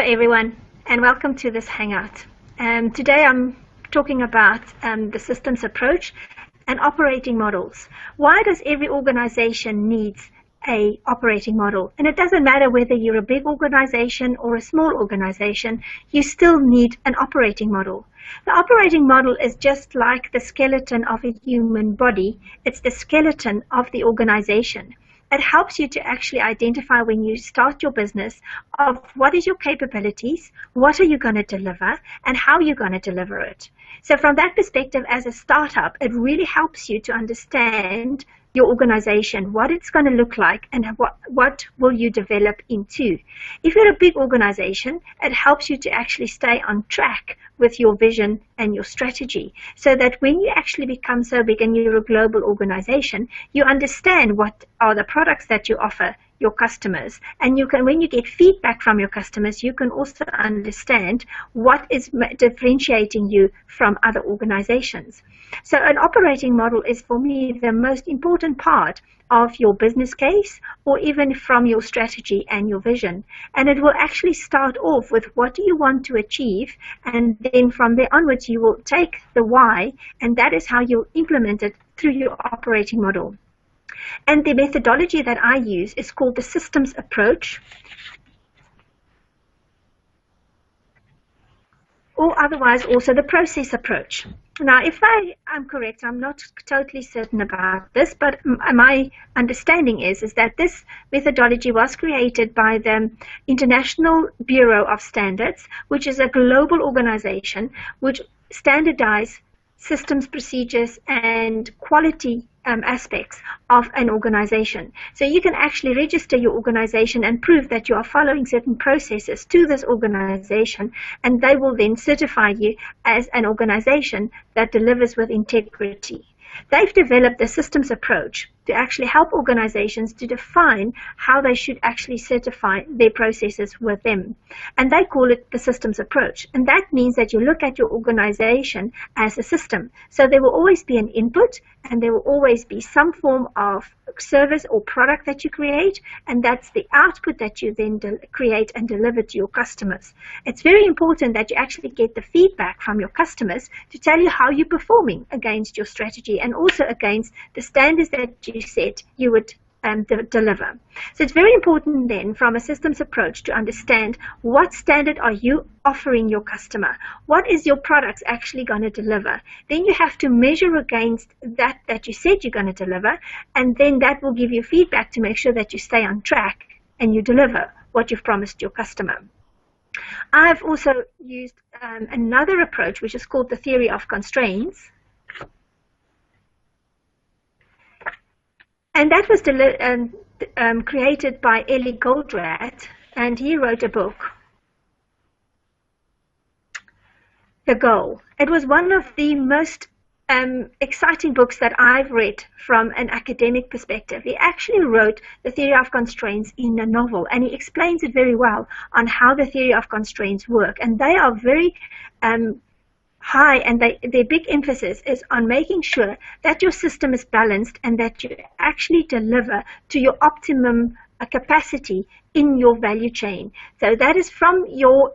everyone, and welcome to this Hangout. Today I'm talking about the systems approach and operating models. Why does every organization need an operating model? And it doesn't matter whether you're a big organization or a small organization, you still need an operating model. The operating model is just like the skeleton of a human body. It's the skeleton of the organization. It helps you to actually identify when you start your business of what is your capabilities, what are you going to deliver, and how you're going to deliver it. So from that perspective, as a startup, it really helps you to understand your organization, what it's going to look like, and what will you develop into. If you're a big organization, it helps you to actually stay on track with your vision and your strategy, so that when you actually become so big and you're a global organization, you understand what are the products that you offer your customers, and you can, when you get feedback from your customers, you can also understand what is differentiating you from other organizations. So an operating model is, for me, the most important part of your business case, or even from your strategy and your vision. And it will actually start off with what do you want to achieve, and then from there onwards you will take the why, and that is how you'll implement it through your operating model. And the methodology that I use is called the systems approach, or otherwise also the process approach. Now, if I am correct, I'm not totally certain about this, but my understanding is that this methodology was created by the International Bureau of Standards, which is a global organization which standardizes systems, procedures, and quality aspects of an organization. So you can actually register your organization and prove that you are following certain processes to this organization, and they will then certify you as an organization that delivers with integrity. They've developed the systems approach to actually help organizations to define how they should actually certify their processes with them. And they call it the systems approach. And that means that you look at your organization as a system. So there will always be an input, and there will always be some form of service or product that you create, and that's the output that you then create and deliver to your customers. It's very important that you actually get the feedback from your customers to tell you how you're performing against your strategy, and also against the standards that you said you would deliver. So it's very important then, from a systems approach, to understand what standard are you offering your customer, what is your products actually going to deliver. Then you have to measure against that you said you're going to deliver, and then that will give you feedback to make sure that you stay on track and you deliver what you've promised your customer. I've also used another approach, which is called the theory of constraints. And that was created by Eli Goldratt, and he wrote a book, The Goal. It was one of the most exciting books that I've read from an academic perspective. He actually wrote the theory of constraints in a novel, and he explains it very well on how the theory of constraints work. And they are very high, and their big emphasis is on making sure that your system is balanced and that you actually deliver to your optimum capacity in your value chain. So that is from your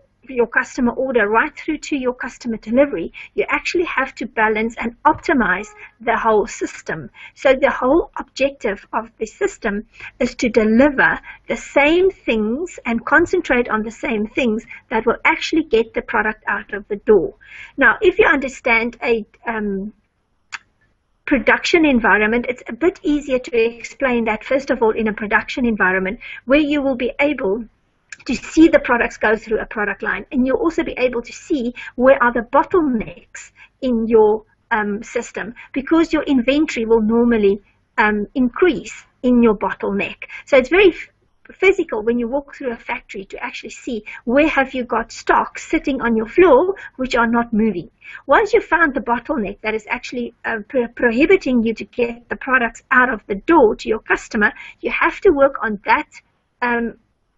customer order right through to your customer delivery. You actually have to balance and optimize the whole system. So the whole objective of the system is to deliver the same things and concentrate on the same things that will actually get the product out of the door. Now, if you understand a production environment, it's a bit easier to explain that, first of all, in a production environment where you will be able to see the products go through a product line, and you'll also be able to see where are the bottlenecks in your system, because your inventory will normally increase in your bottleneck. So it's very physical when you walk through a factory to actually see where have you got stock sitting on your floor which are not moving. Once you've found the bottleneck that is actually prohibiting you to get the products out of the door to your customer, you have to work on that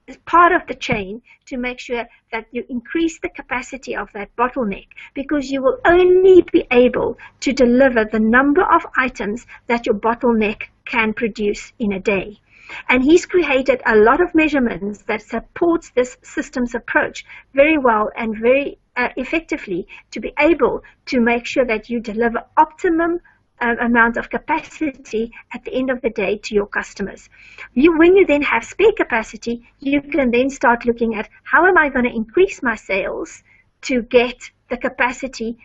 as part of the chain to make sure that you increase the capacity of that bottleneck, because you will only be able to deliver the number of items that your bottleneck can produce in a day. And he's created a lot of measurements that supports this systems approach very well and very effectively to be able to make sure that you deliver optimum amount of capacity at the end of the day to your customers. When you then have spare capacity, you can then start looking at how am I going to increase my sales to get the capacity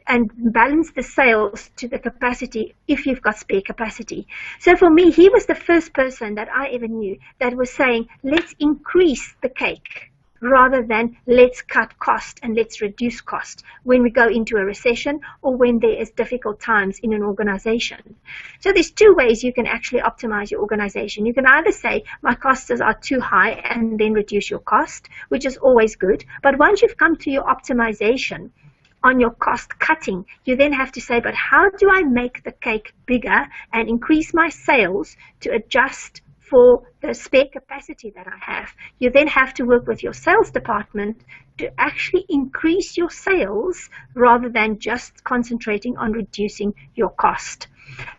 and balance the sales to the capacity if you've got spare capacity. So for me, he was the first person that I ever knew that was saying, let's increase the cake rather than let's cut cost and let's reduce cost when we go into a recession or when there is difficult times in an organization. So there's two ways you can actually optimize your organization. You can either say my costs are too high and then reduce your cost, which is always good. But once you've come to your optimization on your cost cutting, you then have to say, but how do I make the cake bigger and increase my sales to adjust for the spare capacity that I have? You then have to work with your sales department to actually increase your sales rather than just concentrating on reducing your cost.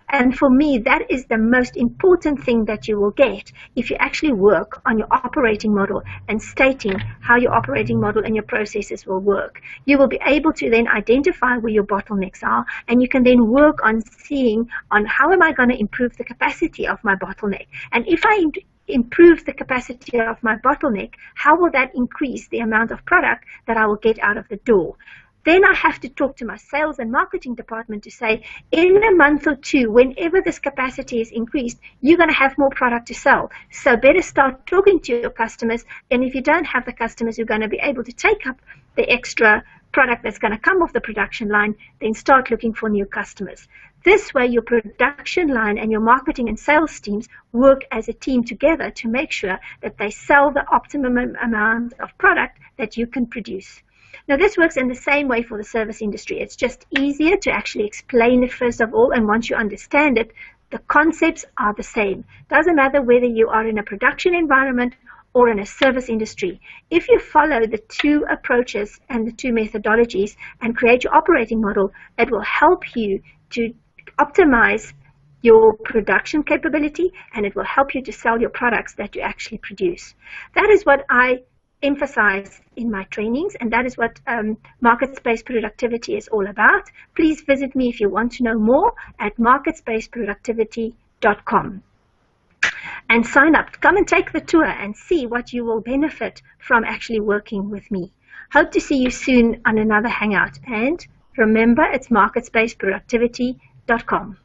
And for me, that is the most important thing that you will get if you actually work on your operating model and stating how your operating model and your processes will work. You will be able to then identify where your bottlenecks are, and you can then work on seeing on how am I going to improve the capacity of my bottleneck. And if I improve the capacity of my bottleneck, how will that increase the amount of product that I will get out of the door? Then I have to talk to my sales and marketing department to say, in a month or two, whenever this capacity is increased, you're going to have more product to sell. So better start talking to your customers. And if you don't have the customers who are going to be able to take up the extra product that's going to come off the production line, then start looking for new customers. This way, your production line and your marketing and sales teams work as a team together to make sure that they sell the optimum amount of product that you can produce. Now, this works in the same way for the service industry. It's just easier to actually explain it first of all, and once you understand it, the concepts are the same. Doesn't matter whether you are in a production environment or in a service industry. If you follow the two approaches and the two methodologies and create your operating model, it will help you to optimize your production capability, and it will help you to sell your products that you actually produce. That is what I emphasize in my trainings, and that is what market-based productivity is all about. Please visit me if you want to know more at marketspaceproductivity.com and sign up. Come and take the tour and see what you will benefit from actually working with me. Hope to see you soon on another hangout, and remember, it's marketspaceproductivity.com.